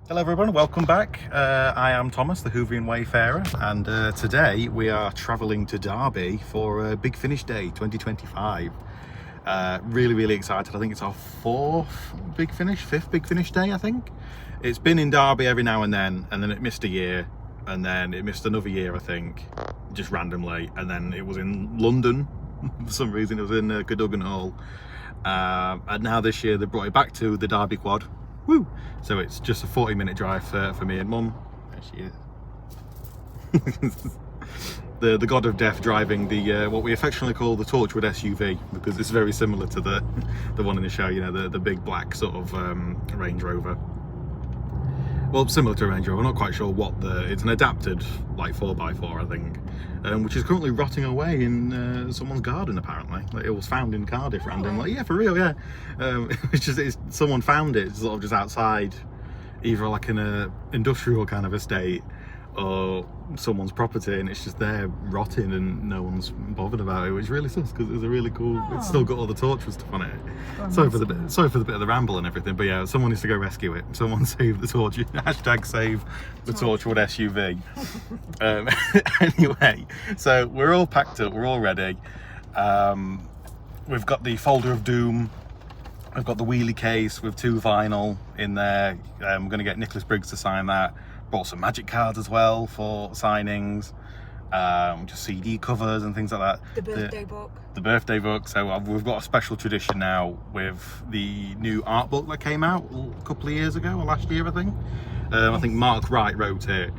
Hello everyone, welcome back. I am Thomas, the Whovian Wayfarer, and today we are travelling to Derby for Big Finish Day 2025. Really excited. I think it's our fifth Big Finish Day, I think. It's been in Derby every now and then it missed a year, and then it missed another year, I think, just randomly, and then it was in London. For some reason it was in Cadogan Hall, and now this year they brought it back to the Derby Quad. Woo! So it's just a 40-minute drive for me and Mum. There she is. the god of death driving the what we affectionately call the Torchwood SUV, because it's very similar to the one in the show, you know, the big black sort of Range Rover. Well, similar to a Range Rover, I'm not quite sure what it's an adapted like 4x4, I think, which is currently rotting away in someone's garden apparently. Like, it was found in Cardiff randomly. Yeah, for real, yeah. Someone found it sort of just outside, either like in a industrial kind of estate or someone's property, and it's just there rotting and no one's bothered about it, which really sucks because it's a really cool. It's still got all the Torchwood stuff on it. Sorry for the bit of the ramble and everything, but yeah, someone needs to go rescue it. Someone save the torch. Hashtag save the Torchwood SUV. Anyway, so we're all packed up, we're all ready. We've got the folder of doom. I've got the wheelie case with 2 vinyl in there. We're going to get Nicholas Briggs to sign that. Bought some magic cards as well for signings, just CD covers and things like that. The birthday book. So we've got a special tradition now with the new art book that came out a couple of years ago, or last year I think. I think Mark Wright wrote it,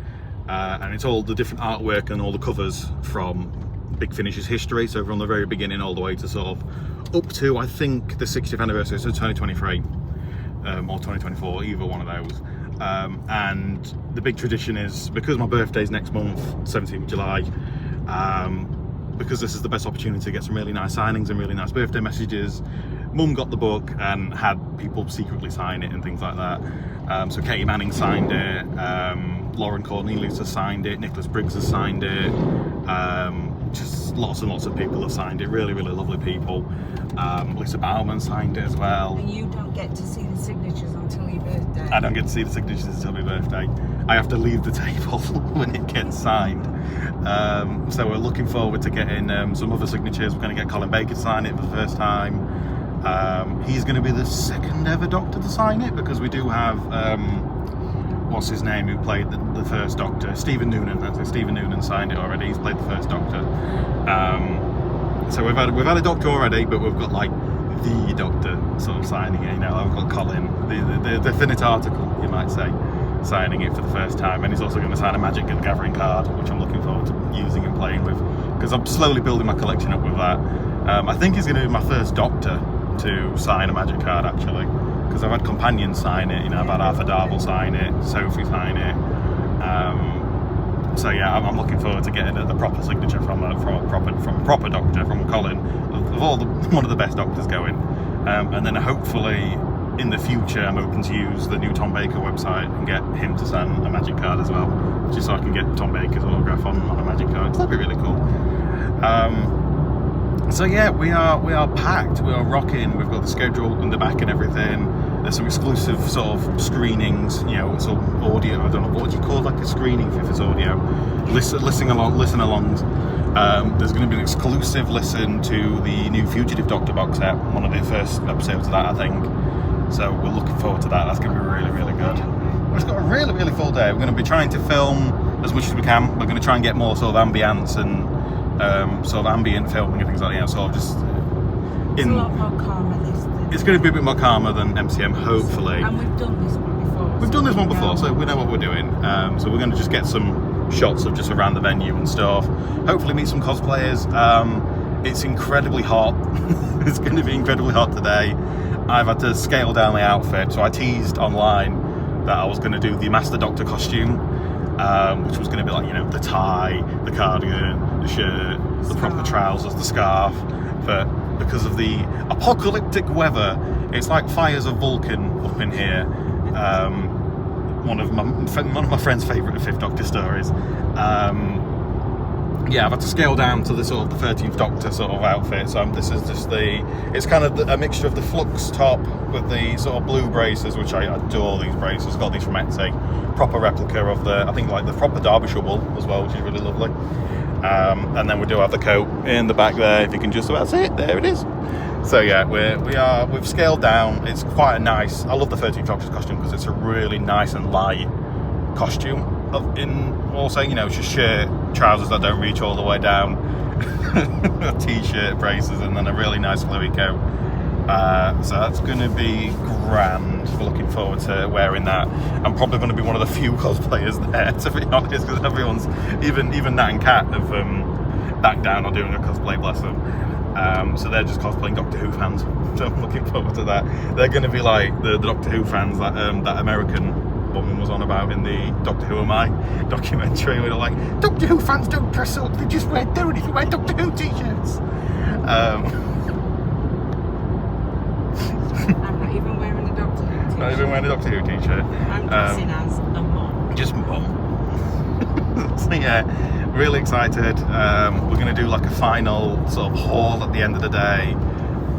and it's all the different artwork and all the covers from Big Finish's history, so from the very beginning all the way to sort of up to, I think, the 60th anniversary, so 2023 or 2024, either one of those. And the big tradition is, because my birthday's next month, 17th of July, because this is the best opportunity to get some really nice signings and really nice birthday messages. Mum got the book and had people secretly sign it and things like that. So Katie Manning signed it, Lauren Cornelius has signed it, Nicholas Briggs has signed it, just lots and lots of people have signed it, really lovely people. Lisa Bauman signed it as well. And you don't get to see the signatures until your birthday. I don't get to see the signatures until my birthday. I have to leave the table when it gets signed. So we're looking forward to getting some other signatures. We're going to get Colin Baker to sign it for the first time. He's going to be the second ever Doctor to sign it, because we do have what's his name, who played the first Doctor, Stephen Noonan. Stephen Noonan signed it already. He's played the first Doctor. So we've had a Doctor already, but we've got like the Doctor sort of signing it. You know, I've got Colin, the definite article, you might say, signing it for the first time, and he's also going to sign a Magic the Gathering card, which I'm looking forward to using and playing with, because I'm slowly building my collection up with that. I think he's going to be my first Doctor to sign a Magic card, actually, because I've had companions sign it. You know, I've had Arthur Darvill sign it, Sophie sign it. So yeah, I'm looking forward to getting the proper signature from a proper Doctor, from Colin, of one of the best Doctors going. And then hopefully in the future I'm hoping to use the new Tom Baker website and get him to sign a Magic card as well, just so I can get Tom Baker's autograph on a Magic card. That'd be really cool. So yeah, we are packed, we are rocking. We've got the schedule in the back and everything. There's some exclusive sort of screenings, you know, some audio. I don't know, what would you call like a screening if it's audio? Listen alongs. There's going to be an exclusive listen to the new Fugitive Doctor box set, one of the first episodes of that, I think. So we're looking forward to that. That's going to be really good. We've got a really full day. We're going to be trying to film as much as we can. We're going to try and get more sort of ambience and sort of ambient filming and things like that, you know, sort of just it's a lot more calmer this time. It's going to be a bit more calmer than MCM, hopefully. And we've done this one before. We've done this one before, so we know what we're doing. So we're going to just get some shots of just around the venue and stuff. Hopefully meet some cosplayers. It's incredibly hot. It's going to be incredibly hot today. I've had to scale down the outfit, so I teased online that I was going to do the Master Doctor costume, which was going to be like, you know, the tie, the cardigan, the shirt, the proper trousers, the scarf. But because of the apocalyptic weather, it's like fires of Vulcan up in here. One of my friend's favourite Fifth Doctor stories. yeah, I've had to scale down to the sort of the 13th Doctor sort of outfit. So this is just it's kind of a mixture of the flux top with the sort of blue braces, which I adore these braces. Got these from Etsy. Proper replica of I think like the proper Derbyshire wool as well, which is really lovely. And then we do have the coat in the back there, if you can just about see it. There it is. So yeah, we've scaled down. It's quite a nice. I love the 13th Doctor's costume because it's a really nice and light costume. Also, you know, it's just shirt, trousers that don't reach all the way down, a t-shirt, braces, and then a really nice fluey coat. So that's going to be grand. We're looking forward to wearing that. I'm probably going to be one of the few cosplayers there, to be honest, because everyone's, even Nat and Kat have backed down on doing a cosplay, bless them. So they're just cosplaying Doctor Who fans. So I'm looking forward to that. They're going to be like the Doctor Who fans that American woman was on about in the Doctor Who Am I documentary, where they're like, Doctor Who fans don't dress up, they just wear Doctor Who t-shirts. I'm not even wearing a Doctor Who t-shirt. Not even wearing a Doctor Who t-shirt. I'm dressing as a mom. Just mum. So yeah, really excited. We're going to do like a final sort of haul at the end of the day,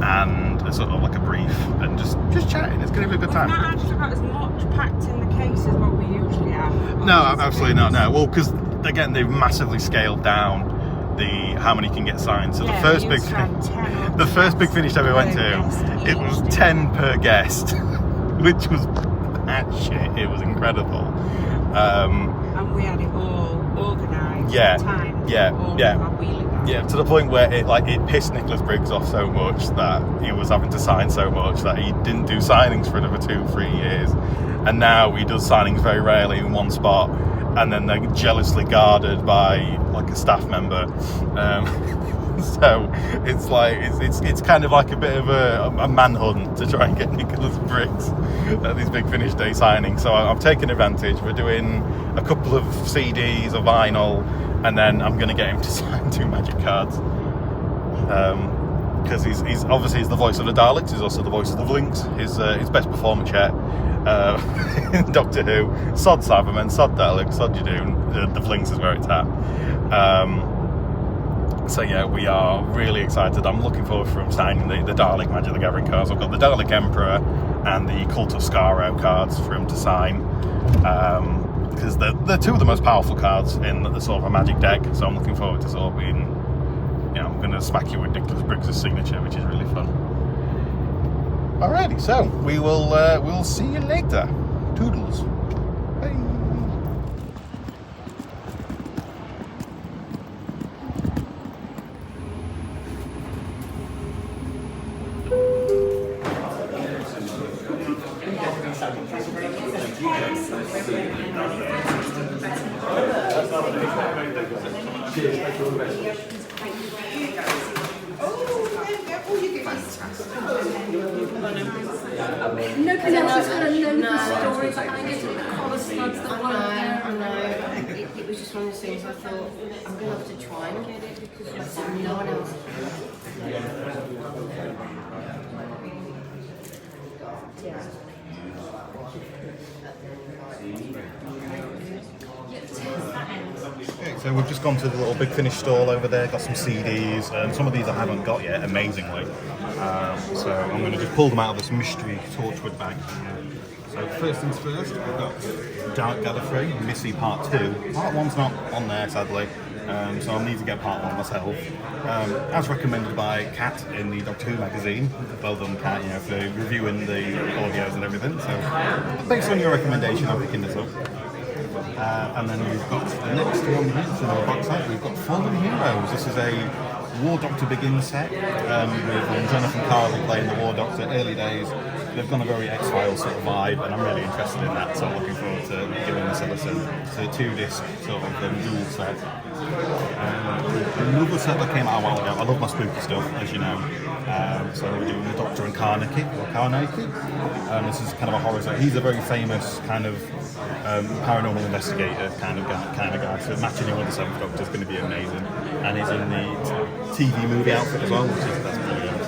and a sort of like a brief, and just chatting. It's going to be a good time. We've not actually got as much packed in the case as what we usually have. No, absolutely not. No, well, because again, they've massively scaled down how many can get signed. So yeah, the first big finish that we went to, it was 10 per guest, which was shit. It was incredible. And we had it all organised. Yeah, timed, yeah. To the point where it pissed Nicholas Briggs off so much that he was having to sign so much that he didn't do signings for another 2-3 years, and now he does signings very rarely in one spot, and then they're jealously guarded by like a staff member. So it's like it's kind of like a bit of a manhunt to try and get Nicholas Briggs at these big finish day signings. So I've taken advantage. We're doing a couple of CDs, a vinyl, and then I'm going to get him to sign 2 magic cards. Because he's obviously the voice of the Daleks. He's also the voice of the Blinks. His best performance yet. Doctor Who, sod Cybermen, sod Daleks, sod Judoon. The Blinks is where it's at. So yeah, we are really excited. I'm looking forward for him signing the Dalek Magic the Gathering cards. I've got the Dalek Emperor and the Cult of Skaro cards for him to sign. Because they're 2 of the most powerful cards in the sort of a Magic deck. So I'm looking forward to sort of being, you know, I'm going to smack you with Nicholas Briggs' signature, which is really fun. Alrighty, so we'll see you later. Toodles. Bye. Nobody else is going to know the story behind it, the collar studs that weren't there. I know. It was just one of those things I thought, I'm going to have to try and get it because no one else Okay, so we've just gone to the little Big Finish stall over there, got some CDs, and some of these I haven't got yet, amazingly. So I'm going to just pull them out of this mystery Torchwood bag. So first things first, we've got Dark Gallifrey, Missy Part 2. Part 1's not on there, sadly, so I'll need to get Part 1 myself. As recommended by Kat in the Doctor Who magazine. Well done, Kat, for reviewing the audios and everything. So based on your recommendation, I'm picking this up. And then we've got the next one here, so on the box side, we've got Fallen Heroes. This is a War Doctor Begins set with Jonathan Carley playing the War Doctor, early days. They've gone a very X-Files sort of vibe, and I'm really interested in that, so I'm looking forward to giving this a listen. It's a 2-disc sort of dual set. Another set that came out a while ago. I love my spooky stuff, as you know. So we're doing the Doctor and Carnacki. This is kind of a horror set. He's a very famous kind of paranormal investigator kind of guy. So matching him with the 7th Doctor is going to be amazing. And he's in the TV movie outfit as well, that's brilliant.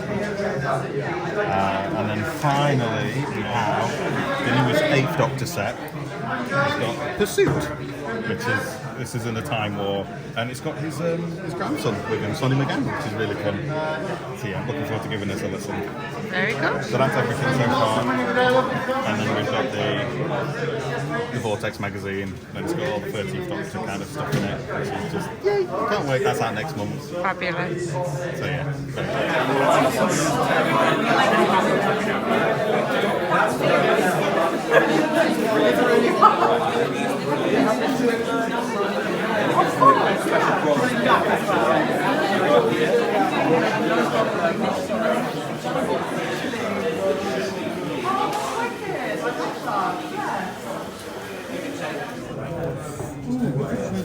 And then finally we have the newest 8th Doctor set. got Pursuit, which is this is in the Time War, and it's got his grandson with him, Sonny McGann, which is really fun. So yeah, I'm looking forward to giving this a listen. Very good. So that's everything so far. And then we've got the Vortex magazine, and it's got all the 13th Doctor kind of stuff in it, which is just, yay, can't wait, that's out next month. Fabulous. So yeah.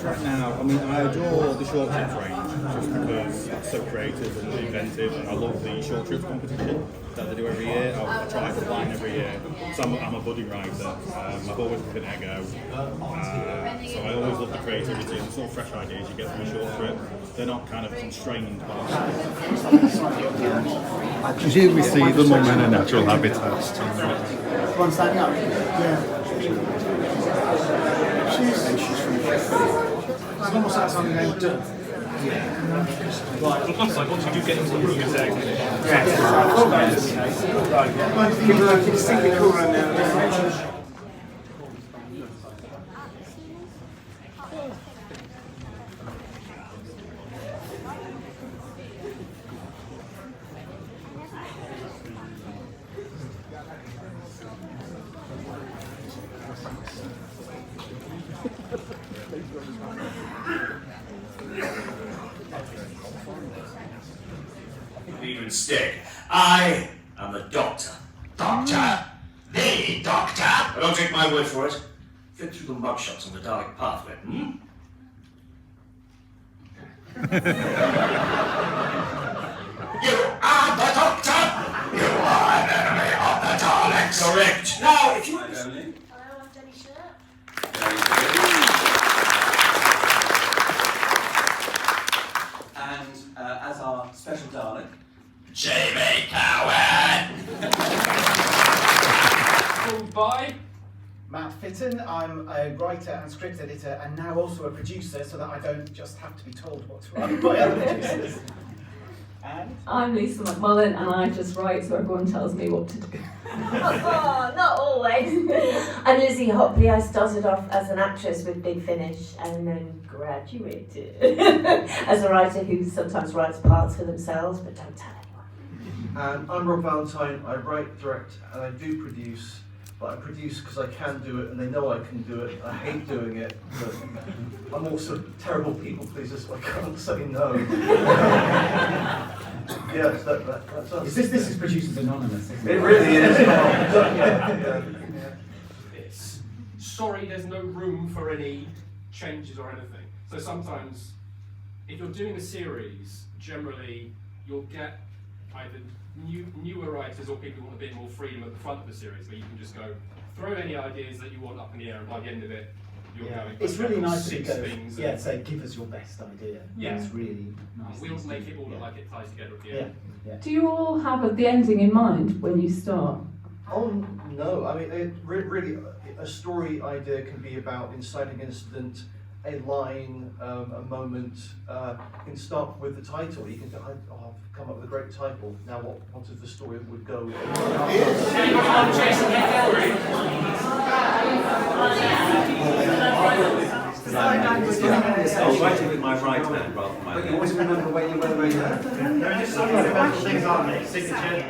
Right now, I mean, I adore the short trips range just because it's so creative and inventive, and I love the short trips competition that they do every year. I try to line every year. So I'm a budding writer. I've always given it a go. So I always love the creativity and the sort of fresh ideas you get from a short trip. They're not kind of constrained by. Here we see the mum in a natural habitat. One standing up. Yeah. She's almost like something going to. Right, plus like once you do get into the room, it's there. Give her a distinctly cool room now. Even stick. I am the Doctor. Doctor? The Doctor? But don't take my word for it. Fit through the mugshots on the Dalek pathway, You are the Doctor! You are an enemy of the Daleks! Correct! Now, if you... And as our special Dalek, Jamie Cowan! Bye. Matt Fitton, I'm a writer and script editor and now also a producer so that I don't just have to be told what to write by other producers. And I'm Lisa McMullen and I just write so everyone tells me what to do. Oh, not always. I'm Lizzie Hopley. I started off as an actress with Big Finish and then graduated as a writer who sometimes writes parts for themselves but don't tell anyone. And I'm Rob Valentine. I write, direct, and I do produce. But I produce because I can do it, and they know I can do it. I hate doing it, but I'm also a terrible people pleaser, so I can't say no. Yes, that's us. this is Producers Anonymous, isn't it? It really is. Yeah. It's sorry, there's no room for any changes or anything. So sometimes, if you're doing a series, generally you'll get either newer writers or people who want a bit more freedom at the front of the series, where you can just go throw any ideas that you want up in the air, and by the end of it, you're going. It's really nice to go. Things Yeah, say give us your best idea. Yeah. It's really nice. We'll make it all look like it ties together at the end. Yeah. Do you all have the ending in mind when you start? Oh no! I mean, really, a story idea can be about inciting incident, a line, a moment. You can start with the title. You can go, I've come up with a great title. Now, what is the story that would go with? I was writing with my right hand rather than my left. You always remember where you were. There are just some special things, aren't they? Signature.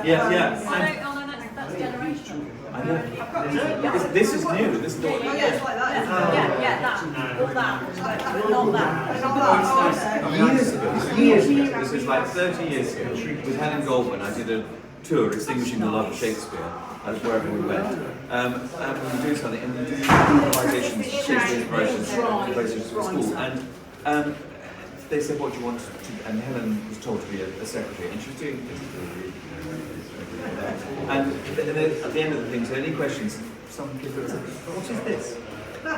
Yeah. That's generational. I know. This is new. This is the one. Yeah, that. All that. Not that. Years ago. This is like 30 years ago. With Helen Goldman, I did a tour extinguishing the love of Shakespeare wherever we went. And we do something, and we do improvisations, Shakespeare improvisations for school. And they said, "What do you want to?" And Helen was told to be a secretary, and she was doing this. And at the end of the thing, so any questions, some kid would say, "What is this?" The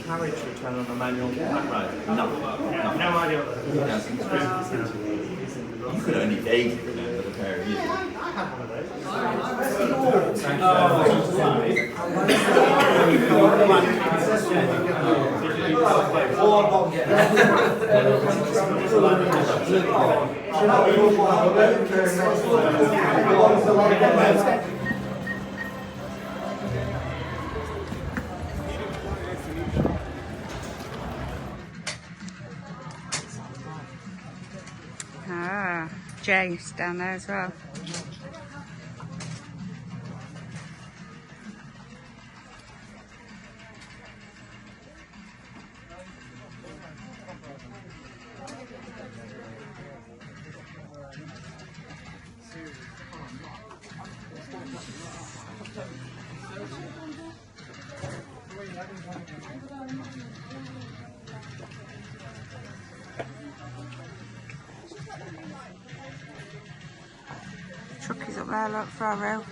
carriage return on a manual typewriter. No idea what that is. You could only vaguely remember the pair of years. had one of those. Ah, Jay's down there as well. Truck is up there, look, for our row.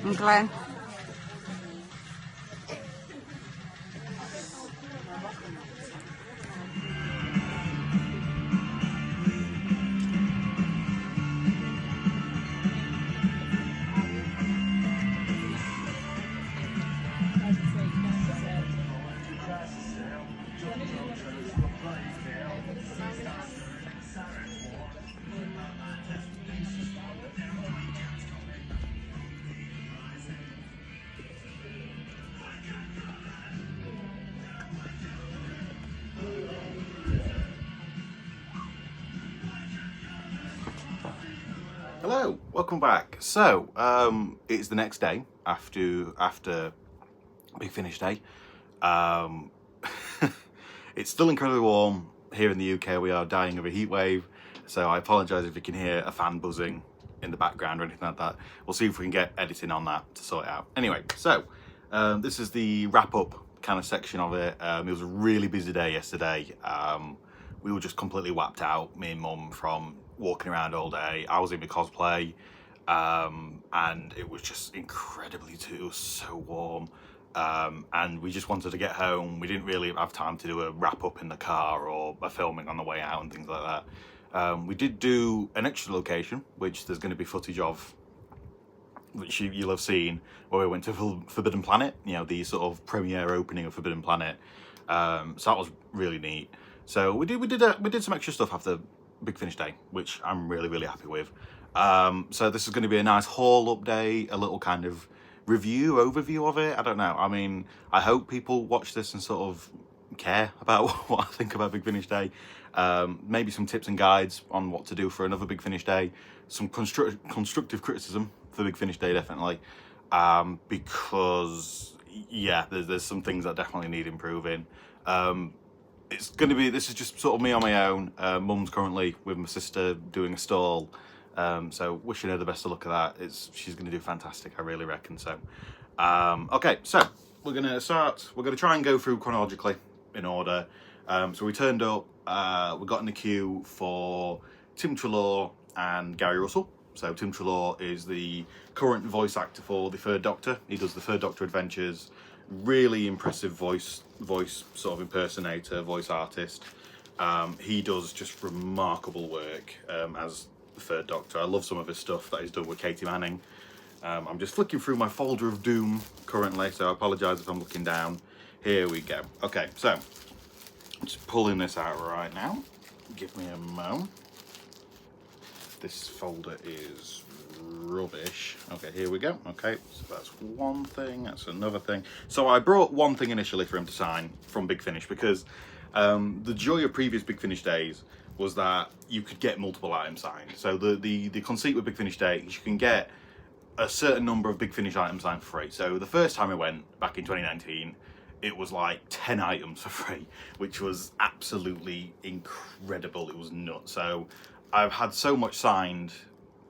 And Glenn. Hello, welcome back. So, it's the next day after Big Finish Day. It's still incredibly warm here in the UK. We are dying of a heat wave, so I apologise if you can hear a fan buzzing in the background or anything like that. We'll see if we can get editing on that to sort it out. Anyway, so this is the wrap-up kind of section of it. It was a really busy day yesterday. We were just completely whapped out, me and Mum, from walking around all day. I was in my cosplay, and it was just incredibly it was so warm, and we just wanted to get home. We didn't really have time to do a wrap up in the car or a filming on the way out and things like that. We did do an extra location, which there's going to be footage of, which you'll have seen, where we went to Forbidden Planet, you know, the sort of premiere opening of Forbidden Planet. So that was really neat. So we did some extra stuff after Big Finish Day, which I'm really happy with. So this is going to be a nice haul update, a little kind of overview of it. I don't know. I mean, I hope people watch this and sort of care about what I think about Big Finish Day. Maybe some tips and guides on what to do for another Big Finish Day. Some constructive criticism for Big Finish Day, definitely. Because yeah, there's some things that definitely need improving. This is just sort of me on my own. Mum's currently with my sister doing a stall, so wishing her the best of luck at that. She's going to do fantastic, I really reckon. So, okay, so we're going to try and go through chronologically in order. So we turned up, we got in the queue for Tim Treloar and Gary Russell. So Tim Treloar is the current voice actor for the Third Doctor. He does the Third Doctor Adventures. Really impressive voice sort of impersonator, voice artist. He does just remarkable work as the Third Doctor. I love some of his stuff that he's done with Katie Manning. I'm just flicking through my folder of doom currently, so I apologise if I'm looking down. Here we go. Okay, so I'm just pulling this out right now. Give me a moment. This folder is rubbish. Okay, here we go. Okay, so that's one thing, that's another thing. So I brought one thing initially for him to sign from Big Finish, because the joy of previous Big Finish days was that you could get multiple items signed. So the conceit with Big Finish Day is you can get a certain number of Big Finish items signed for free. So the first time I went, back in 2019, it was like 10 items for free, which was absolutely incredible. It was nuts. So I've had so much signed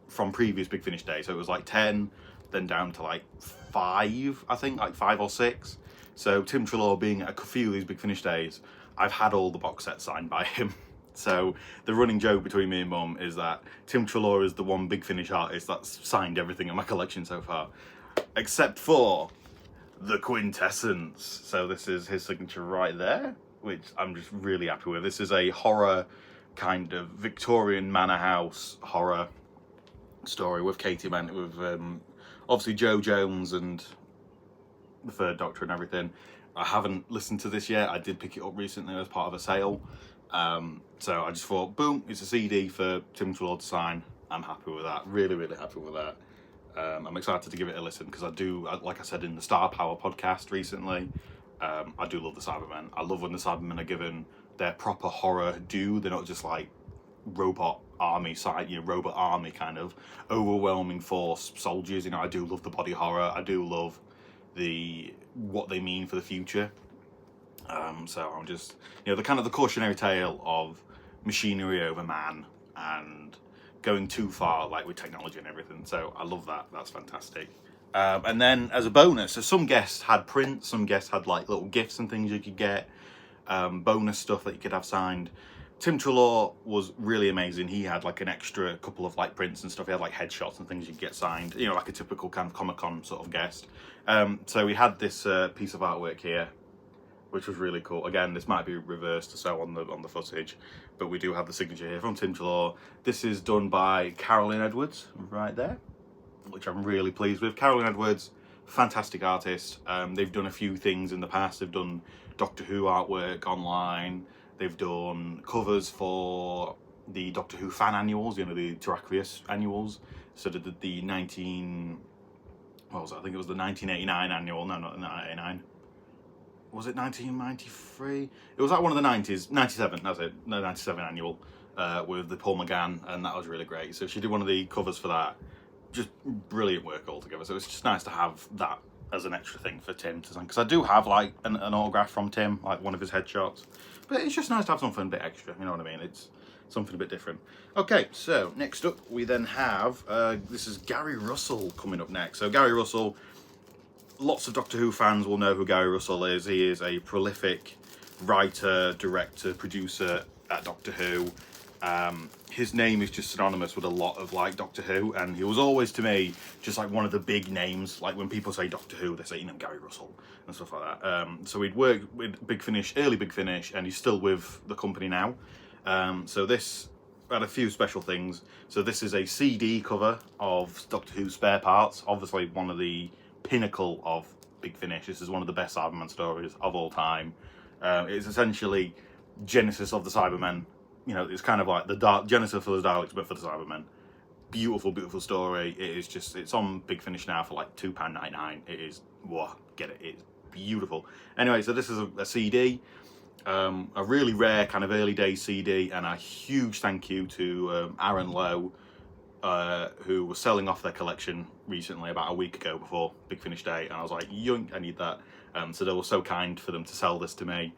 from previous Big Finish Day, so it was like 10, then down to like 5, I think, like 5 or 6. So Tim Treloar being at a few of these Big Finish Days, I've had all the box sets signed by him. So the running joke between me and Mum is that Tim Treloar is the one Big Finish artist that's signed everything in my collection so far, except for the Quintessence. So this is his signature right there, which I'm just really happy with. This is a horror, kind of Victorian manor house horror story with Katie Bennett, with obviously Joe Jones and the Third Doctor and everything. I haven't listened to this yet. I did pick it up recently as part of a sale. So I just thought, boom, it's a CD for Tim Trelaw to sign. I'm happy with that. Really, really happy with that. I'm excited to give it a listen because like I said in the Star Power podcast recently, I do love the Cybermen. I love when the Cybermen are given their proper horror due. They're not just like robot army robot army kind of overwhelming force soldiers. I do love the body horror. I do love what they mean for the future. So I'm just, the kind of the cautionary tale of machinery over man and going too far, like with technology and everything. So I love that. That's fantastic. And then as a bonus, so some guests had prints, some guests had like little gifts and things you could get, bonus stuff that you could have signed. Tim Trelaw was really amazing. He had like an extra couple of like prints and stuff. He had like headshots and things you could get signed, like a typical kind of Comic-Con sort of guest. So we had this piece of artwork here, which was really cool. Again, this might be reversed or so on the footage, but we do have the signature here from Tim Trelaw. This is done by Carolyn Edwards, right there, which I'm really pleased with. Carolyn Edwards, fantastic artist. They've done a few things in the past. They've done Doctor Who artwork online. They've done covers for the Doctor Who fan annuals, the Terraqueous annuals. So they did the 1989 annual. No, not 1989. Was it 1993? It was like one of the 90s, 97, that's it, no, 97 annual with the Paul McGann, and that was really great. So she did one of the covers for that. Just brilliant work altogether. So it's just nice to have that as an extra thing for Tim to sign, because I do have like an autograph from Tim, like one of his headshots. But it's just nice to have something a bit extra, you know what I mean? It's something a bit different. Okay, so next up we then have, this is Gary Russell coming up next. So Gary Russell, lots of Doctor Who fans will know who Gary Russell is. He is a prolific writer, director, producer at Doctor Who. His name is just synonymous with a lot of like Doctor Who, and he was always to me just like one of the big names. Like when people say Doctor Who, they say Gary Russell and stuff like that. So he'd worked with Big Finish, early Big Finish, and he's still with the company now. So this had a few special things. So this is a CD cover of Doctor Who spare parts. Obviously one of the pinnacle of Big Finish. This is one of the best Cyberman stories of all time. It's essentially Genesis of the Cybermen. It's kind of like the Genesis for the Daleks, but for the Cybermen. Beautiful, beautiful story. It's on Big Finish now for like £2.99. It is, get it. It's beautiful. Anyway, so this is a CD, a really rare kind of early days CD, and a huge thank you to Aaron Lowe, who was selling off their collection recently, about a week ago before Big Finish Day, and I was like, yoink, I need that. So they were so kind for them to sell this to me.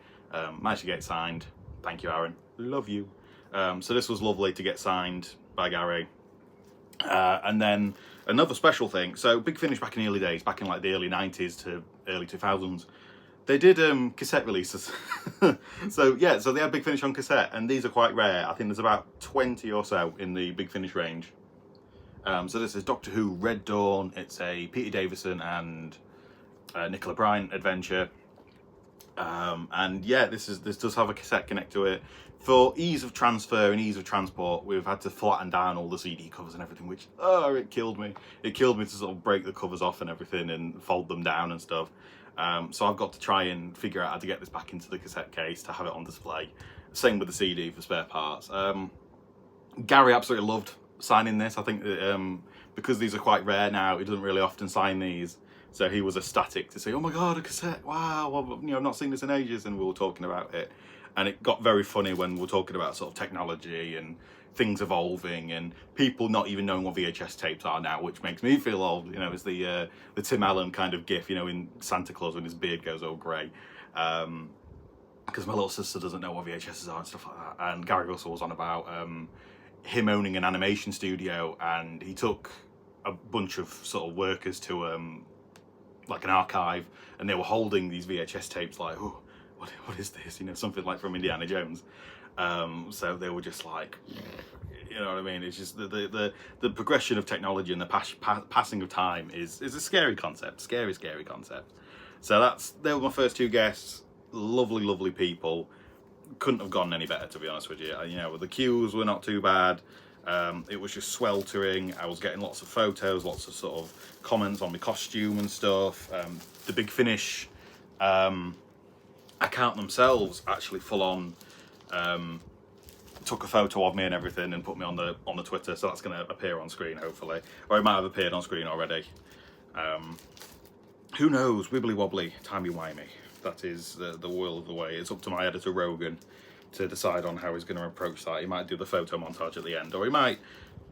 Managed to get it signed. Thank you, Aaron. Love you. So this was lovely to get signed by Gary. And then another special thing. So Big Finish back in the early days, back in like the early 90s to early 2000s, they did cassette releases. so they had Big Finish on cassette, and these are quite rare. I think there's about 20 or so in the Big Finish range. So this is Doctor Who Red Dawn. It's a Peter Davison and Nicola Bryant adventure. And yeah, this does have a cassette connect to it. For ease of transfer and ease of transport, we've had to flatten down all the CD covers and everything, which, it killed me. It killed me to sort of break the covers off and everything and fold them down and stuff. So I've got to try and figure out how to get this back into the cassette case to have it on display. Same with the CD for spare parts. Gary absolutely loved signing this. I think that, because these are quite rare now, he doesn't really often sign these. So he was ecstatic to say, oh my God, a cassette, wow, I've not seen this in ages, and we were talking about it. And it got very funny when we were talking about sort of technology and things evolving and people not even knowing what VHS tapes are now, which makes me feel old. It's the Tim Allen kind of gif, in Santa Claus when his beard goes all grey. Because my little sister doesn't know what VHSs are and stuff like that. And Gary Russell was on about him owning an animation studio, and he took a bunch of sort of workers to like an archive, and they were holding these VHS tapes like, oh, what is this? Something like from Indiana Jones. So they were just like, you know what I mean? It's just the progression of technology and the passing of time is a scary concept, scary concept. So they were my first two guests. Lovely people. Couldn't have gone any better, to be honest with you. The queues were not too bad. It was just sweltering. I was getting lots of photos, lots of sort of comments on my costume and stuff. The Big Finish account themselves actually full on took a photo of me and everything and put me on the Twitter, so that's going to appear on screen hopefully, or it might have appeared on screen already. Who knows? Wibbly wobbly, timey-wimey. That is the world of the way. It's up to my editor Rogan to decide on how he's going to approach that. He might do the photo montage at the end, or he might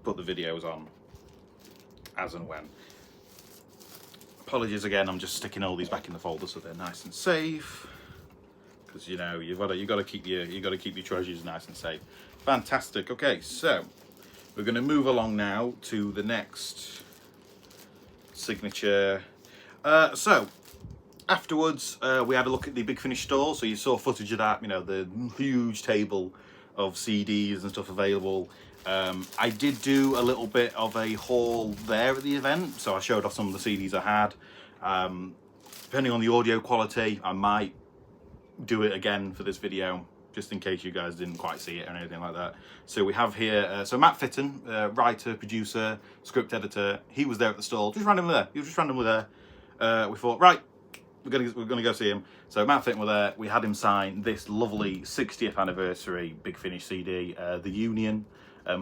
put the videos on as and when. Apologies again, I'm just sticking all these back in the folder so they're nice and safe, because you know you've got to keep your treasures nice and safe. Fantastic. Okay, so we're going to move along now to the next signature. So afterwards, we had a look at the Big Finish store, so you saw footage of that, you know, the huge table of CDs and stuff available. I did do a little bit of a haul there at the event, so I showed off some of the CDs I had. Depending on the audio quality, I might do it again for this video, just in case you guys didn't quite see it or anything like that. So we have here, so Matt Fitton, writer, producer, script editor, he was there at the stall, just randomly there. He was just randomly there. We thought, right, we're gonna go see him. So Matt Fitton was there. We had him sign this lovely 60th anniversary Big Finish CD, The Union.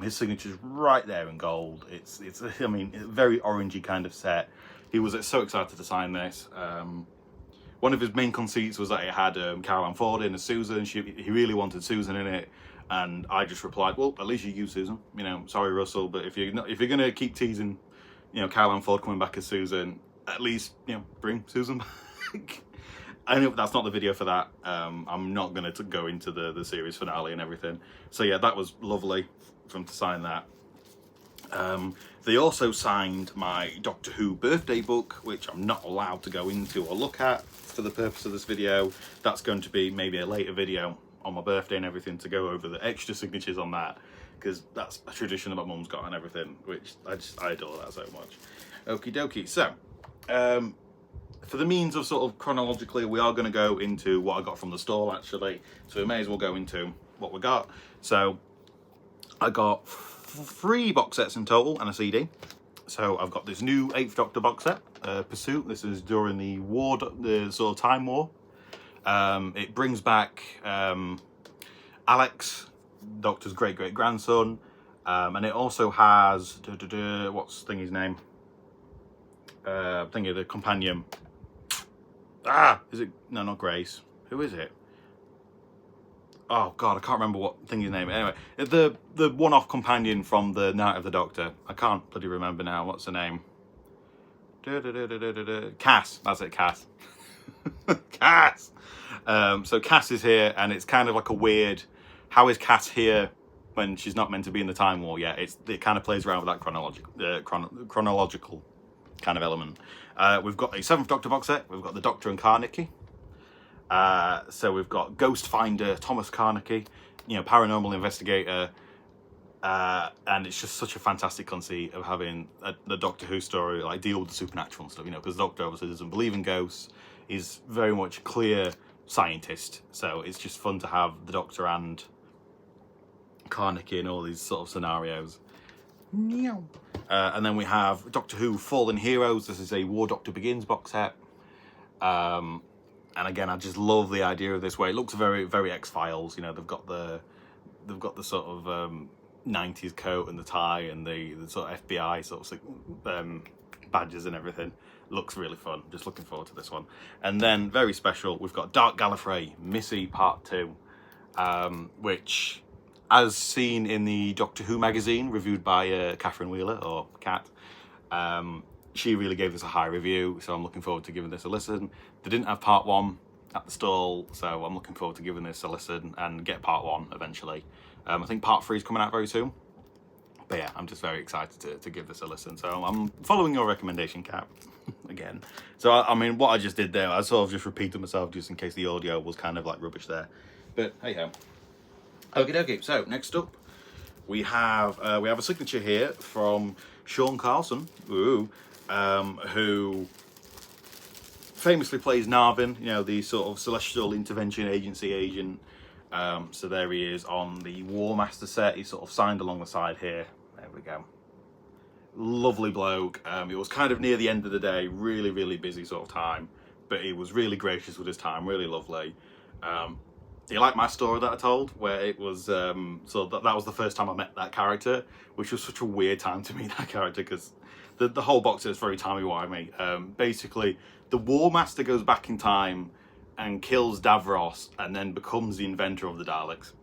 His signature's right there in gold. It's I mean, a very orangey kind of set. He was so excited to sign this. One of his main conceits was that it had Caroline Ford in as Susan. He really wanted Susan in it, and I just replied, well, at least you use Susan. You know, sorry Russell, but if you're gonna keep teasing, you know, Caroline Ford coming back as Susan, at least, you know, bring Susan back. I know that's not the video for that. I'm not gonna go into the series finale and everything. So yeah, that was lovely for him to sign that. They also signed my Doctor Who birthday book, which I'm not allowed to go into or look at for the purpose of this video. That's going to be maybe a later video on my birthday and everything, to go over the extra signatures on that, because that's a tradition that my mum's got and everything, which I adore that so much. Okie dokie. So for the means of sort of chronologically, we are going to go into what I got from the stall actually, so we may as well go into what we got. So I got 3 box sets in total and a CD. So I've got this new 8th Doctor box set, Pursuit. This is during the war, the sort of Time War. It brings back Alex, Doctor's great-great-grandson, and it also has what's Thingy's name? Thingy, the companion. Is it? No, not Grace. Who is it? Oh god, I can't remember what Thingy's name is. Anyway, the one-off companion from the Night of the Doctor. I can't bloody remember now. What's her name? Cass. That's it, Cass. Cass. So Cass is here, and it's kind of like a weird. How is Cass here when she's not meant to be in the Time War yet? It kind of plays around with that chronological kind of element. We've got a 7th Doctor box set. We've got the Doctor and Carnacy. So we've got Ghost Finder Thomas Carnacy, you know, paranormal investigator, and it's just such a fantastic conceit of having the Doctor Who story like deal with the supernatural and stuff, you know, because the Doctor obviously doesn't believe in ghosts. He's very much clear scientist, so it's just fun to have the Doctor and Carnacy in all these sort of scenarios. And then we have Doctor Who Fallen Heroes. This is a War Doctor Begins box set. And again, I just love the idea of this way. It looks very, very X-Files. You know, they've got the sort of 90s coat and the tie and the sort of FBI sort of badges and everything. Looks really fun. Just looking forward to this one. And then very special, we've got Dark Gallifrey Missy Part 2, which, as seen in the Doctor Who magazine reviewed by Catherine Wheeler, or Kat, she really gave this a high review, so I'm looking forward to giving this a listen. They didn't have part 1 at the stall, so I'm looking forward to giving this a listen and get part 1 eventually. I think part 3 is coming out very soon. But yeah, I'm just very excited to give this a listen. So I'm following your recommendation, Kat, again. So I mean, what I just did there, I sort of just repeated myself just in case the audio was kind of like rubbish there. But hey ho. Okie dokie. So next up, we have a signature here from Sean Carlson, who famously plays Narvin, you know, the sort of Celestial Intervention Agency agent. So there he is on the War Master set. He's sort of signed along the side here There we go. Lovely bloke. It was kind of near the end of the day, really, really busy sort of time, but he was really gracious with his time, really lovely. He liked my story that I told, where it was, so that was the first time I met that character, which was such a weird time to meet that character, because the whole box is very timey-wimey. Basically, the War Master goes back in time and kills Davros, and then becomes the inventor of the Daleks.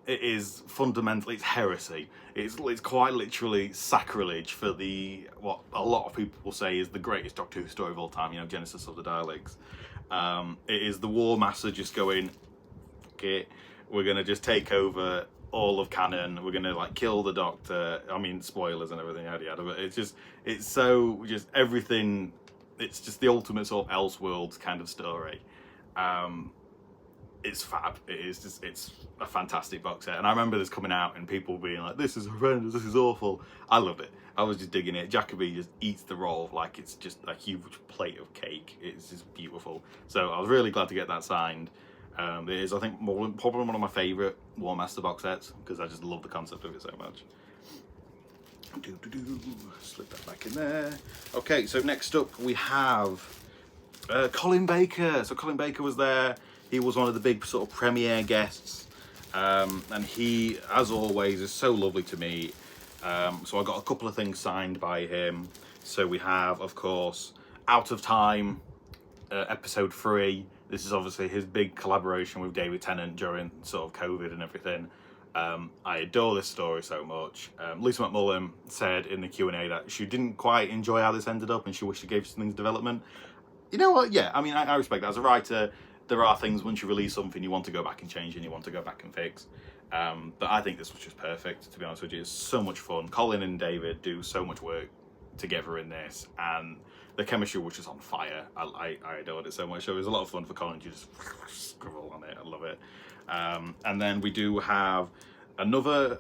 It is fundamentally, it's heresy. It's quite literally sacrilege for what a lot of people will say is the greatest Doctor Who story of all time, Genesis of the Daleks. It is the War Master just going, okay, we're going to just take over all of canon, we're going to like kill the Doctor, I mean spoilers and everything, yada yada, but it's so just everything, it's just the ultimate sort of Elseworlds kind of story. It's fab. It's a fantastic box set, and I remember this coming out and people being like, this is horrendous, this is awful. I loved it. I was just digging it. Jacoby just eats the role like it's just a huge plate of cake. It's just beautiful. So I was really glad to get that signed. It is, I think, probably one of my favourite War Master box sets, because I just love the concept of it so much. Slip that back in there. Okay, so next up we have Colin Baker. So Colin Baker was there. He was one of the big sort of premiere guests, and he, as always, is so lovely to meet. So I got a couple of things signed by him. So we have, of course, Out of Time, episode 3. This is obviously his big collaboration with David Tennant during sort of COVID and everything. I adore this story so much. Lisa McMullen said in the Q&A that she didn't quite enjoy how this ended up and she wished she gave some things development. You know what? Yeah, I mean, I respect that. As a writer, there are things once you release something you want to go back and change and you want to go back and fix. But I think this was just perfect, to be honest with you. It's so much fun. Colin and David do so much work together in this, and the chemistry was just on fire. I adored it so much. So it was a lot of fun for Colin to just scribble on it. I love it. And then we do have another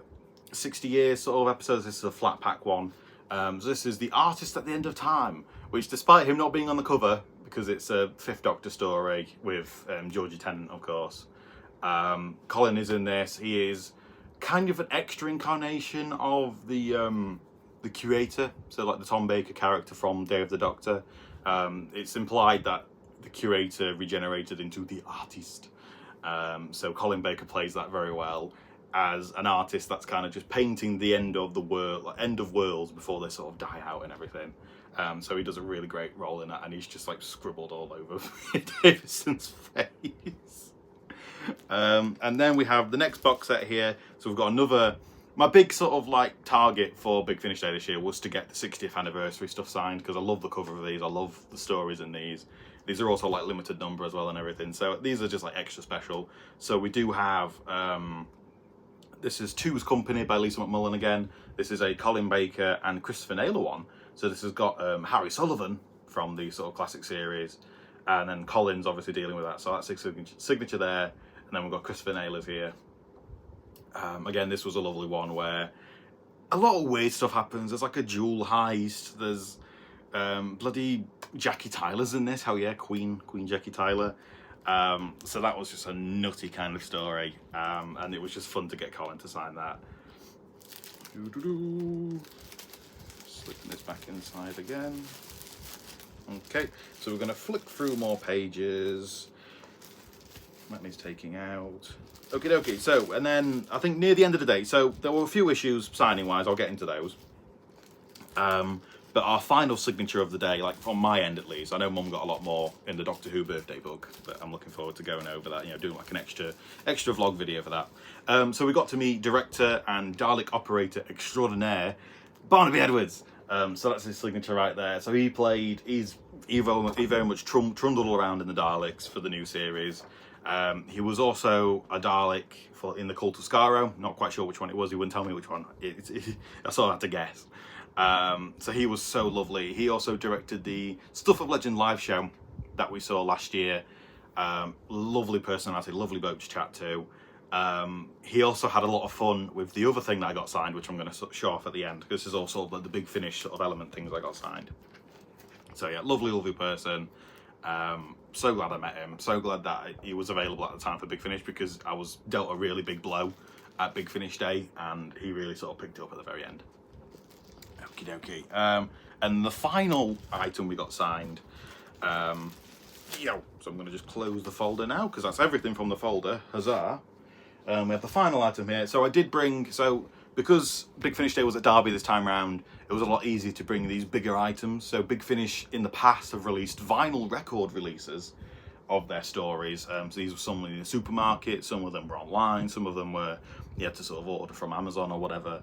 60 years sort of episodes. This is a flat pack one. So this is The Artist at the End of Time, which, despite him not being on the cover, because it's a Fifth Doctor story with Georgie Tennant, of course, Colin is in this. He is kind of an extra incarnation of the curator, so like the Tom Baker character from Day of the Doctor. It's implied that the curator regenerated into the artist. So Colin Baker plays that very well as an artist that's kind of just painting the end of the world, like end of worlds before they sort of die out and everything. So he does a really great role in that, and he's just like scribbled all over Davison's face. And then we have the next box set here. So we've got another. My big sort of like target for Big Finish Day this year was to get the 60th anniversary stuff signed, because I love the cover of these. I love the stories in these. These are also like limited number as well and everything. So these are just like extra special. So we do have. This is Two's Company by Lisa McMullen again. This is a Colin Baker and Christopher Naylor one. So this has got Harry Sullivan from the sort of classic series, and then Colin's obviously dealing with that. So that's his signature there. And then we've got Christopher Naylor's here. Again, this was a lovely one where a lot of weird stuff happens. There's like a jewel heist. There's bloody Jackie Tyler's in this. Hell yeah, Queen Jackie Tyler. So that was just a nutty kind of story, and it was just fun to get Colin to sign that. Slipping this back inside again. Okay, so we're going to flick through more pages. That needs taking out. Okie dokie, so, and then I think near the end of the day, so there were a few issues signing wise, I'll get into those. But our final signature of the day, like from my end at least, I know Mum got a lot more in the Doctor Who birthday book, but I'm looking forward to going over that, doing like an extra vlog video for that. So we got to meet director and Dalek operator extraordinaire, Barnaby Edwards. So that's his signature right there. So he very much trundled around in the Daleks for the new series. He was also a Dalek in the Cult of Skaro. Not quite sure which one it was. He wouldn't tell me which one. I sort of had to guess. So he was so lovely. He also directed the Stuff of Legend live show that we saw last year. Lovely personality, lovely bloke to chat to. He also had a lot of fun with the other thing that I got signed, which I'm going to show off at the end. This is also the Big Finish sort of element things I got signed. So yeah, lovely person. So glad I met him. So glad that he was available at the time for Big Finish, because I was dealt a really big blow at Big Finish Day, and he really sort of picked it up at the very end. Okie dokie. And the final item we got signed, so I'm going to just close the folder now, because that's everything from the folder. Huzzah. We have the final item here. So I did bring, because Big Finish Day was at Derby this time round, it was a lot easier to bring these bigger items. So Big Finish in the past have released vinyl record releases of their stories. So these were some in the supermarket, some of them were online, some of them were, you had to sort of order from Amazon or whatever.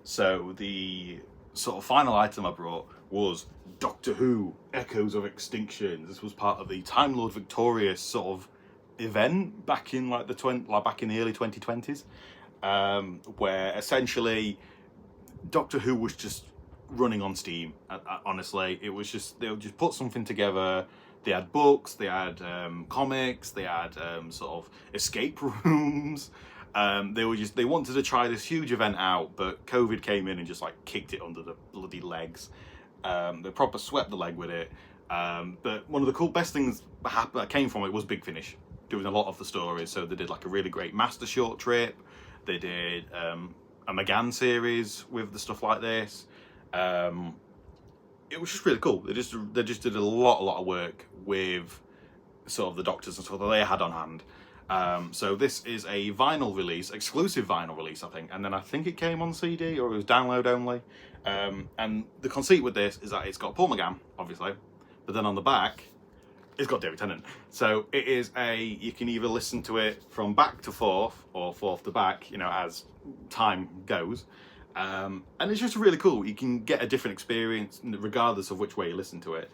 So the sort of final item I brought was Doctor Who Echoes of Extinction. This was part of the Time Lord Victorious sort of event back in like back in the early 2020s, where essentially Doctor Who was just running on steam. Honestly, it was just, they would just put something together. They had books, they had comics, they had sort of escape rooms. They wanted to try this huge event out, but COVID came in and just like kicked it under the bloody legs. They proper swept the leg with it. But one of the best things that came from it was Big Finish doing a lot of the stories. So they did like a really great Master Short trip. They did a McGann series with the stuff like this. It was just really cool. They just did a lot of work with sort of the Doctors and stuff that they had on hand. So this is a vinyl release, exclusive vinyl release, I think, and then I think it came on CD or it was download only. And the conceit with this is that it's got Paul McGann, obviously, but then on the back it's got David Tennant. So it is you can either listen to it from back to forth or forth to back, as time goes. And it's just really cool. You can get a different experience regardless of which way you listen to it.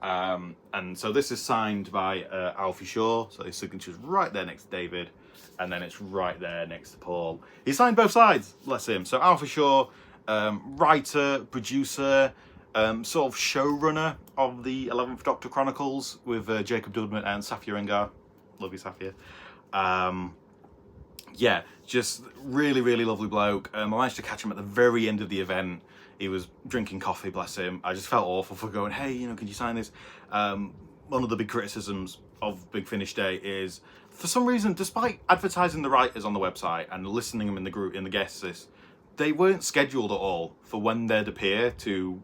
And so this is signed by Alfie Shaw, so his signature's right there next to David, and then it's right there next to Paul. He signed both sides, bless him. So Alfie Shaw, writer, producer, sort of showrunner of the 11th Doctor Chronicles with Jacob Dudman and Safia Engar. Love you, Safia. Yeah, just really lovely bloke. I managed to catch him at the very end of the event. He was drinking coffee, bless him. I just felt awful for going, hey, can you sign this? One of the big criticisms of Big Finish Day is, for some reason, despite advertising the writers on the website and listening them in the group, in the guest list, they weren't scheduled at all for when they'd appear to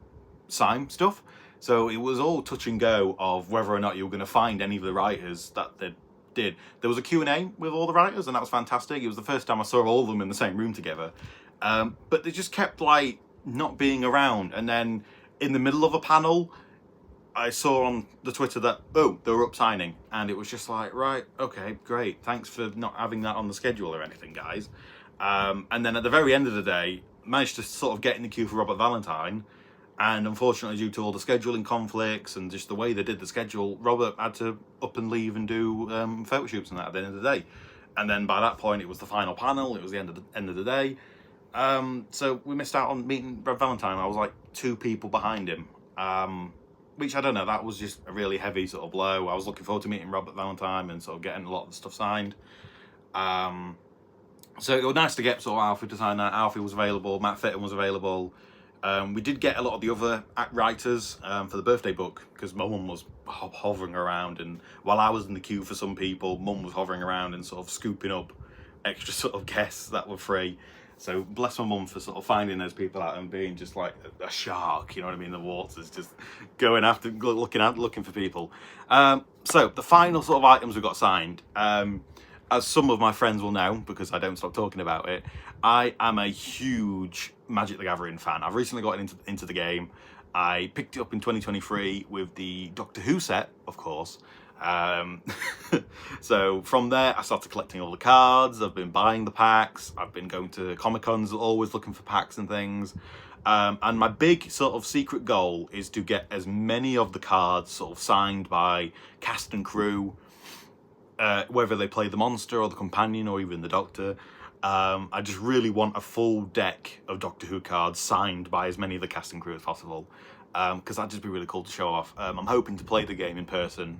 sign stuff. So it was all touch and go of whether or not you were going to find any of the writers that they did. There was a Q&A with all the writers, and that was fantastic. It was the first time I saw all of them in the same room together. But they just kept not being around, and then in the middle of a panel I saw on the Twitter that they were up signing, and it was just like, right, okay, great, thanks for not having that on the schedule or anything, guys. And then at the very end of the day, managed to sort of get in the queue for Robert Valentine, and unfortunately due to all the scheduling conflicts and just the way they did the schedule, Robert had to up and leave and do photo shoots and that at the end of the day. And then by that point it was the final panel, it was the end of the day. So we missed out on meeting Rob Valentine. I was like 2 people behind him, which I don't know, that was just a really heavy sort of blow. I was looking forward to meeting Robert Valentine and sort of getting a lot of the stuff signed. So it was nice to get sort of Alfie to sign that. Alfie was available, Matt Fitton was available. We did get a lot of the other writers for the birthday book, because my mum was hovering around, and while I was in the queue for some people, mum was hovering around and sort of scooping up extra sort of guests that were free. So bless my mum for sort of finding those people out and being just like a shark, you know what I mean, the waters, just going after, looking for people. So the final sort of items we got signed, as some of my friends will know, because I don't stop talking about it, I am a huge Magic the Gathering fan. I've recently got into the game. I picked it up in 2023 with the Doctor Who set, of course. So from there I started collecting all the cards. I've been buying the packs. I've been going to Comic-Cons, always looking for packs and things. And my big sort of secret goal is to get as many of the cards sort of signed by cast and crew, whether they play the monster or the companion or even the Doctor. I just really want a full deck of Doctor Who cards signed by as many of the cast and crew as possible, because that'd just be really cool to show off. I'm hoping to play the game in person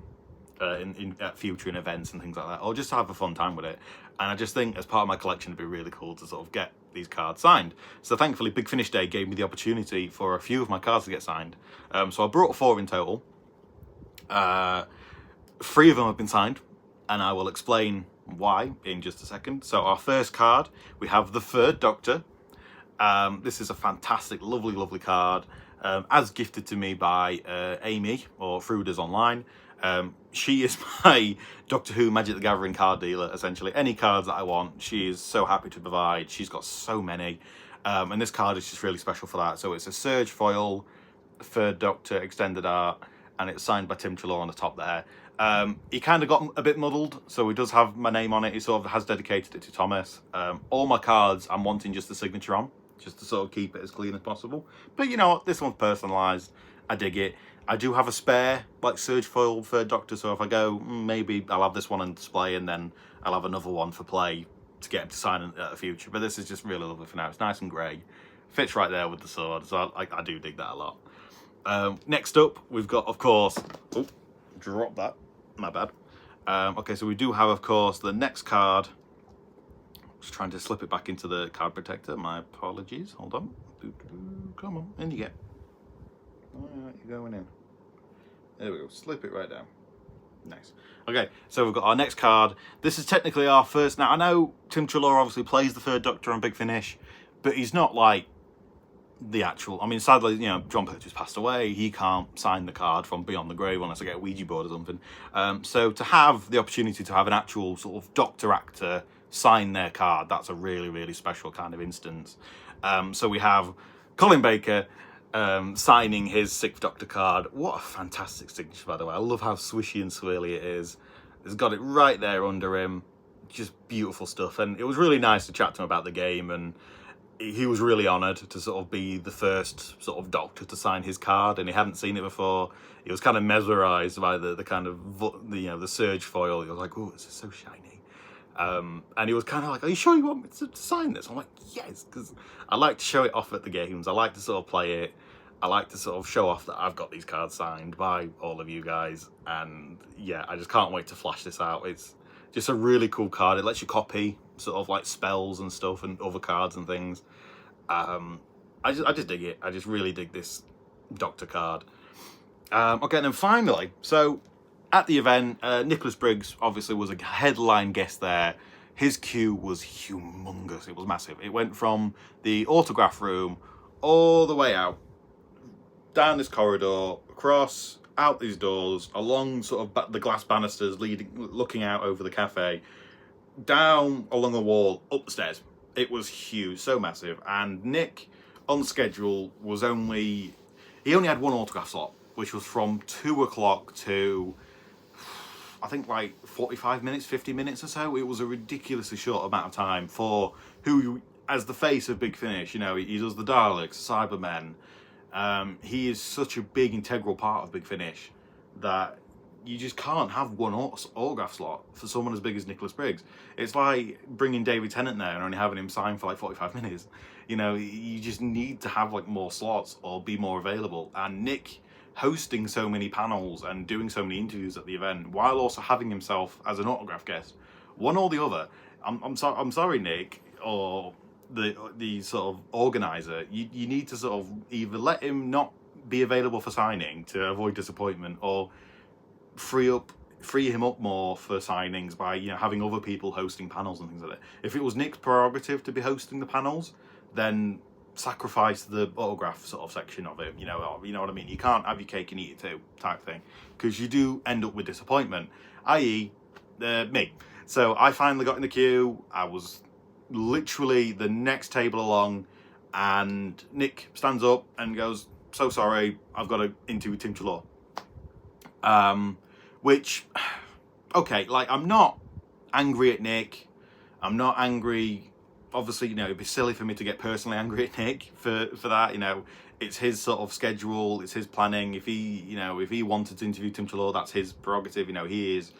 at future events and things like that, or just to have a fun time with it. And I just think as part of my collection it'd be really cool to sort of get these cards signed. So thankfully Big Finish Day gave me the opportunity for a few of my cards to get signed. So I brought 4 in total. 3 of them have been signed, and I will explain why in just a second. So our first card, we have the Third Doctor. This is a fantastic, lovely, lovely card, as gifted to me by Amy, or Fruda's Online. She is my Doctor Who Magic the Gathering card dealer, essentially. Any cards that I want, she is so happy to provide. She's got so many. And this card is just really special for that. So it's a Surge foil, Third Doctor extended art, and it's signed by Tim Treloar on the top there. He kind of got a bit muddled, so he does have my name on it. He sort of has dedicated it to Thomas. All my cards I'm wanting just the signature on, just to sort of keep it as clean as possible. But you know what, this one's personalised. I dig it. I do have a spare, like, Surge foil Third Doctor, so if I go, maybe I'll have this one on display and then I'll have another one for play to get him to sign in the future. But this is just really lovely for now. It's nice and grey. Fits right there with the sword, so I do dig that a lot. Next up, we've got, of course... Oh, drop that. My bad. Okay, so we do have, of course, the next card. Just trying to slip it back into the card protector. My apologies. Hold on. Come on, in you get. Alright, you're going in. There we go. Slip it right down. Nice. Okay, so we've got our next card. This is technically our first. Now, I know Tim Treloar obviously plays the Third Doctor on Big Finish, but he's not like the actual. I mean, sadly, you know, John Pertwee's passed away. He can't sign the card from Beyond the Grave unless I get a Ouija board or something. So to have the opportunity to have an actual sort of Doctor actor sign their card, that's a really, really special kind of instance. So we have Colin Baker signing his Sixth Doctor card. What a fantastic signature, by the way. I love how swishy and swirly it is. It's got it right there under him. Just beautiful stuff. And it was really nice to chat to him about the game, and he was really honoured to sort of be the first sort of Doctor to sign his card, and he hadn't seen it before. He was kind of mesmerised by the kind of, you know, the Surge foil. He was like, oh, this is so shiny. And he was kind of like, are you sure you want me to sign this? I'm like, yes, because I like to show it off at the games. I like to sort of play it. I like to sort of show off that I've got these cards signed by all of you guys. And yeah, I just can't wait to flash this out. It's just a really cool card. It lets you copy sort of like spells and stuff and other cards and things. I just dig it. I just really dig this Doctor card. Okay, and then finally, so at the event, Nicholas Briggs obviously was a headline guest there. His queue was humongous. It was massive. It went from the autograph room all the way out, down this corridor, across, out these doors, along sort of the glass banisters looking out over the cafe, down along the wall, up the stairs. It was huge, so massive. And Nick, on schedule, he only had one autograph slot, which was from 2 o'clock to, I think, like 45 minutes, 50 minutes or so. It was a ridiculously short amount of time for who, as the face of Big Finish, you know, he does the Daleks, Cybermen. He is such a big integral part of Big Finish that you just can't have one autograph slot for someone as big as Nicholas Briggs. It's like bringing David Tennant there and only having him sign for like 45 minutes. You know, you just need to have like more slots or be more available. And Nick hosting so many panels and doing so many interviews at the event, while also having himself as an autograph guest, one or the other. I'm sorry, Nick, or the sort of organizer. You need to sort of either let him not be available for signing to avoid disappointment, or free him up more for signings by, you know, having other people hosting panels and things like that. If it was Nick's prerogative to be hosting the panels, then sacrifice the autograph sort of section of it. You know what I mean? You can't have your cake and eat it too, type thing, because you do end up with disappointment, i.e. me. So I finally got in the queue. I was literally the next table along, and Nick stands up and goes, so sorry, I've got to interview Tim Treloar. Which, okay, like, I'm not angry at Nick. I'm not angry. Obviously, you know, it'd be silly for me to get personally angry at Nick for that. You know, it's his sort of schedule, it's his planning. If he wanted to interview Tim Treloar, that's his prerogative. You know, he is,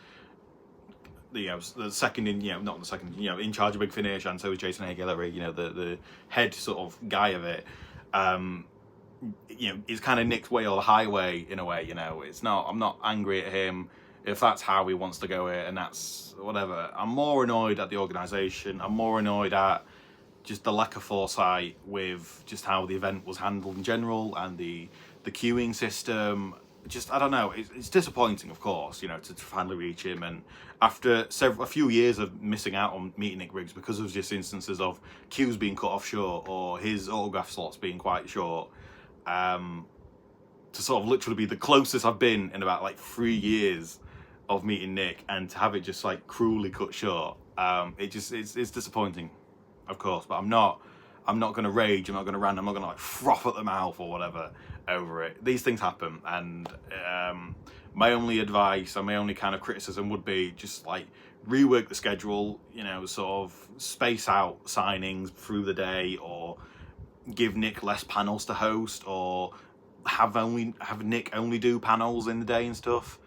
you know, the second in, you know, not the second, you know, in charge of Big Finish, and so is Jason Hagel, you know, the head sort of guy of it. You know, it's kind of Nick's way or the highway in a way. You know, it's not. I'm not angry at him if that's how he wants to go it, and that's whatever. I'm more annoyed at the organisation. I'm more annoyed at just the lack of foresight with just how the event was handled in general, and the queuing system. just, I don't know, it's disappointing, of course, you know, to finally reach him. And after a few years of missing out on meeting Nick Riggs because of just instances of queues being cut off short or his autograph slots being quite short, to sort of literally be the closest I've been in about like 3 years of meeting Nick, and to have it just like cruelly cut short, it's disappointing, of course. But I'm not going to rage, I'm not going to rant, I'm not going to like froth at the mouth or whatever over it. These things happen, and my only advice and my only kind of criticism would be just like rework the schedule, you know, sort of space out signings through the day, or give Nick less panels to host, or have Nick only do panels in the day and stuff,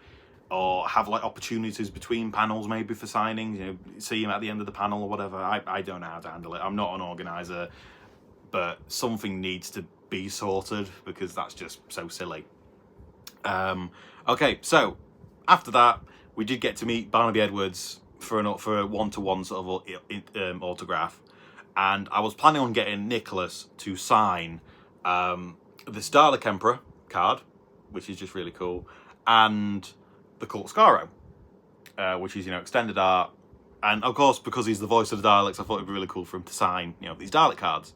or have like opportunities between panels maybe for signings, you know, see him at the end of the panel or whatever. I don't know how to handle it. I'm not an organizer, but something needs to be sorted because that's just so silly. Okay, so after that we did get to meet Barnaby Edwards for a one-to-one sort of autograph, and I was planning on getting Nicholas to sign this Dalek Emperor card, which is just really cool, and the Cult Scaro, which is, you know, extended art. And of course, because he's the voice of the Daleks, I thought it'd be really cool for him to sign, you know, these Dalek cards.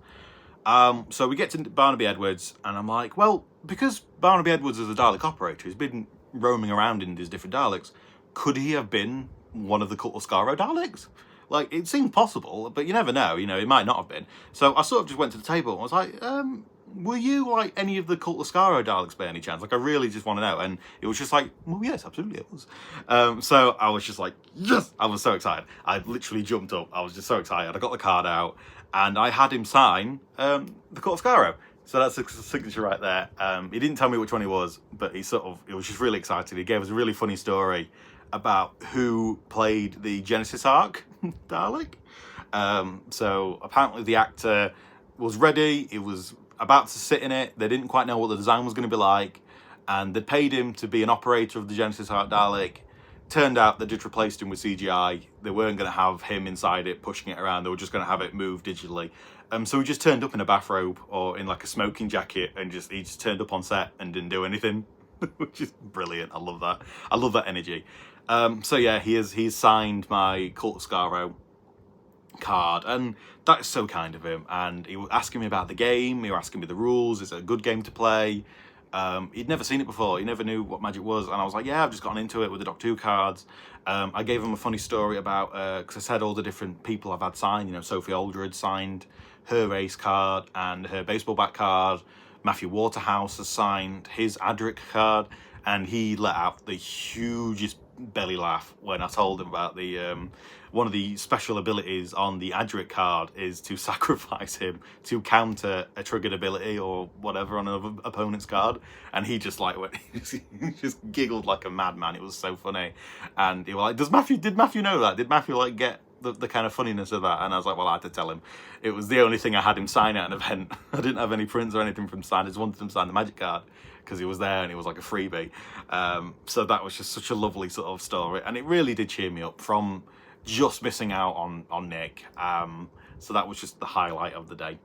So we get to Barnaby Edwards, and I'm like, well, because Barnaby Edwards is a Dalek operator, he's been roaming around in these different Daleks, could he have been one of the Cult Scaro Daleks? Like, it seemed possible, but you never know, you know, it might not have been. So I sort of just went to the table and was like, were you like any of the Cult Scaro Daleks by any chance? Like, I really just want to know. And it was just like, well, yes, absolutely it was. So I was just like, yes! I was so excited. I literally jumped up. I was just so excited. I got the card out, and I had him sign the Cult Scaro. So that's a signature right there. He didn't tell me which one he was, but he was just really excited. He gave us a really funny story about who played the Genesis Arc Dalek. So apparently the actor was ready. He was about to sit in it. They didn't quite know what the design was going to be like, and they paid him to be an operator of the Genesis Arc Dalek. Turned out they just replaced him with CGI. They weren't going to have him inside it pushing it around. They were just going to have it move digitally. So he just turned up in a bathrobe or in like a smoking jacket, and he just turned up on set and didn't do anything, which is brilliant. I love that. I love that energy. So yeah, he's signed my Cult Scaro card, and that's so kind of him. And he was asking me about the game, he was asking me the rules, is it a good game to play? He'd never seen it before, he never knew what Magic was, and I was like, yeah, I've just gotten into it with the Doc 2 cards. I gave him a funny story about, because I said all the different people I've had signed, you know, Sophie Aldred signed her race card and her baseball bat card, Matthew Waterhouse has signed his Adric card, and he let out the hugest belly laugh when I told him about the one of the special abilities on the Adric card is to sacrifice him to counter a triggered ability or whatever on another opponent's card, and he just like went, he just giggled like a madman. It was so funny, and he was like, did Matthew know that? Did Matthew like get the kind of funniness of that? And I was like, well, I had to tell him. It was the only thing I had him sign at an event. I didn't have any prints or anything from signed. I just wanted him to sign the Magic card because he was there and it was like a freebie. So that was just such a lovely sort of story, and it really did cheer me up from just missing out on Nick. So that was just the highlight of the day.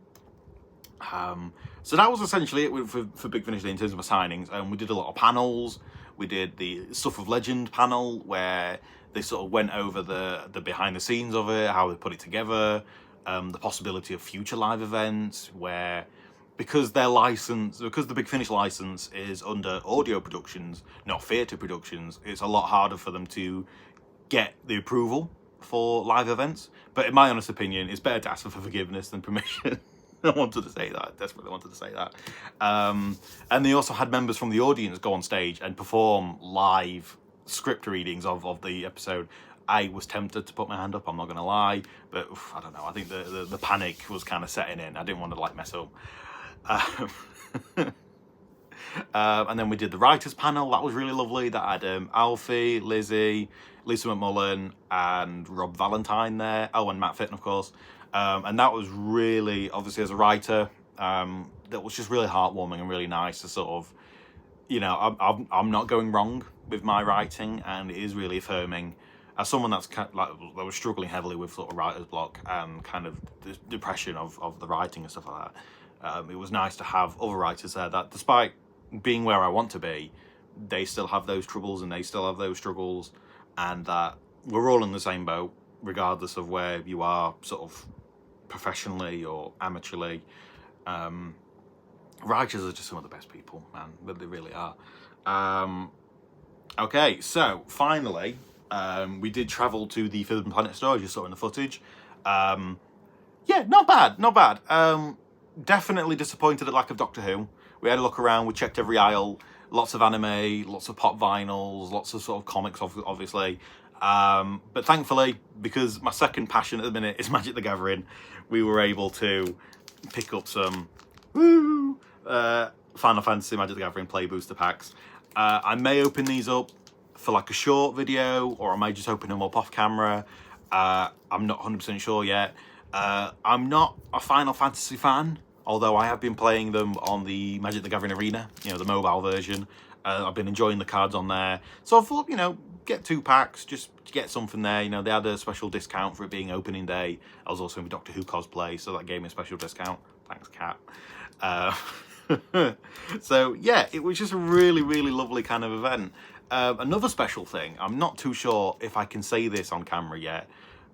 So that was essentially it for Big Finish Day in terms of my signings. We did a lot of panels. We did the Stuff of Legend panel where they sort of went over the behind the scenes of it, how they put it together, the possibility of future live events where, because the Big Finish license is under audio productions, not theatre productions, it's a lot harder for them to get the approval for live events. But in my honest opinion, it's better to ask for forgiveness than permission. I wanted to say that, desperately wanted to say that. And they also had members from the audience go on stage and perform live script readings of the episode. I was tempted to put my hand up, I'm not going to lie, but I don't know, I think the panic was kind of setting in. I didn't want to like mess up. And then we did the writers panel. That was really lovely. That had Alfie, Lizzie, Lisa McMullen and Rob Valentine there. Oh, and Matt Fitton, of course. And that was really, obviously as a writer, that was just really heartwarming and really nice to sort of, you know, I'm not going wrong with my writing, and it is really affirming. As someone that's kind of, that was struggling heavily with sort of writer's block and kind of the depression of the writing and stuff like that, it was nice to have other writers there that, despite being where I want to be, they still have those troubles and they still have those struggles, and that we're all in the same boat, regardless of where you are, sort of professionally or amateurly. Writers are just some of the best people, man, but they really are. Okay, so finally, we did travel to the Forbidden Planet store, as you saw in the footage. Yeah, not bad. Definitely disappointed at lack of Doctor Who. We had a look around, we checked every aisle, lots of anime, lots of pop vinyls, lots of sort of comics, obviously. But thankfully, because my second passion at the minute is Magic the Gathering, we were able to pick up some Final Fantasy Magic the Gathering Play Booster packs. I may open these up for like a short video, or I may just open them up off camera. I'm not 100% sure yet. I'm not a Final Fantasy fan, although I have been playing them on the Magic the Gathering Arena, you know, the mobile version. I've been enjoying the cards on there. So I thought, you know, get 2 packs, just to get something there. You know, they had a special discount for it being opening day. I was also in Doctor Who cosplay, so that gave me a special discount. Thanks, Cat. So yeah, it was just a really, really lovely kind of event. Another special thing, I'm not too sure if I can say this on camera yet,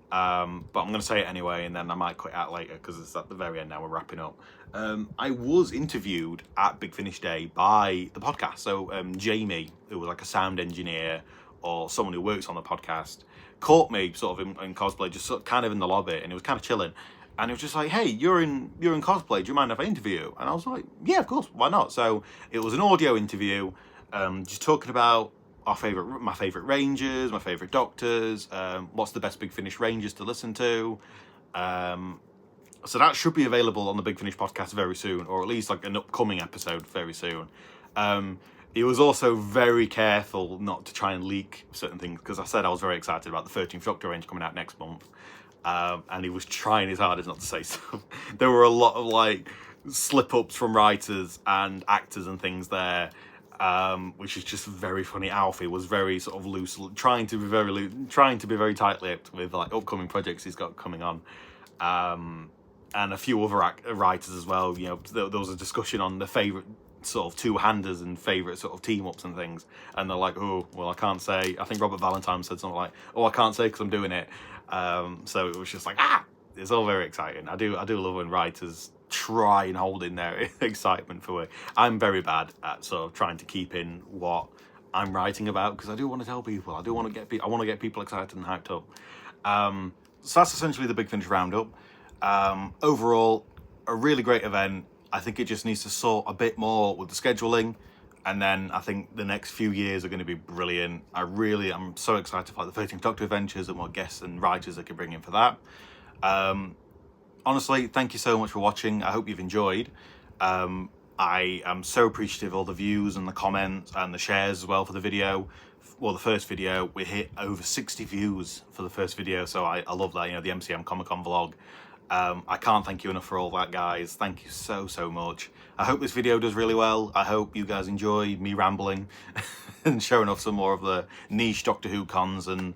but I'm going to say it anyway, and then I might cut it out later because it's at the very end now, we're wrapping up. I was interviewed at Big Finish Day by the podcast. So Jamie, who was like a sound engineer or someone who works on the podcast, caught me sort of in cosplay, just sort of kind of in the lobby, and it was kind of chilling. And it was just like, hey, you're in cosplay, do you mind if I interview? And I was like, yeah, of course, why not? So it was an audio interview, just talking about my favourite rangers, my favourite doctors, what's the best Big Finish rangers to listen to. So that should be available on the Big Finish podcast very soon, or at least like an upcoming episode very soon. He was also very careful not to try and leak certain things, because I said I was very excited about the 13th Doctor range coming out next month. And he was trying his hardest not to say stuff. There were a lot of like slip-ups from writers and actors and things there, which is just very funny. Alfie was very sort of loose, trying to be very tight-lipped with like upcoming projects he's got coming on, and a few other writers as well. You know, there was a discussion on the favourite sort of two-handers and favourite sort of team-ups and things, and they're like, oh, well, I can't say. I think Robert Valentine said something like, oh, I can't say because I'm doing it. So it was just like, it's all very exciting. I do love when writers try and hold in their excitement for it. I'm very bad at sort of trying to keep in what I'm writing about, because I do want to tell people. I want to get people excited and hyped up. So that's essentially the Big Finish roundup. Overall, a really great event. I think it just needs to sort a bit more with the scheduling, and then I think the next few years are going to be brilliant. I'm so excited for the 13th Doctor Adventures and what guests and writers they can bring in for that. Honestly, thank you so much for watching. I hope you've enjoyed. I am so appreciative of all the views and the comments and the shares as well for the video. Well, the first video, we hit over 60 views for the first video, so I love that, you know, the MCM Comic-Con vlog. I can't thank you enough for all that, guys. Thank you so much. I hope this video does really well. I hope you guys enjoy me rambling and showing off some more of the niche Doctor Who cons. And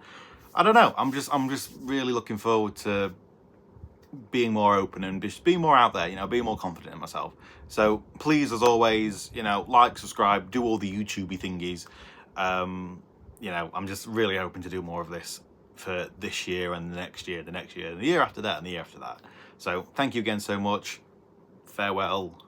I don't know, I'm just really looking forward to being more open and just being more out there, you know, being more confident in myself. So please, as always, you know, like, subscribe, do all the YouTubey thingies. You know, I'm just really hoping to do more of this for this year and the next year, and the year after that, and the year after that. So thank you again so much. Farewell.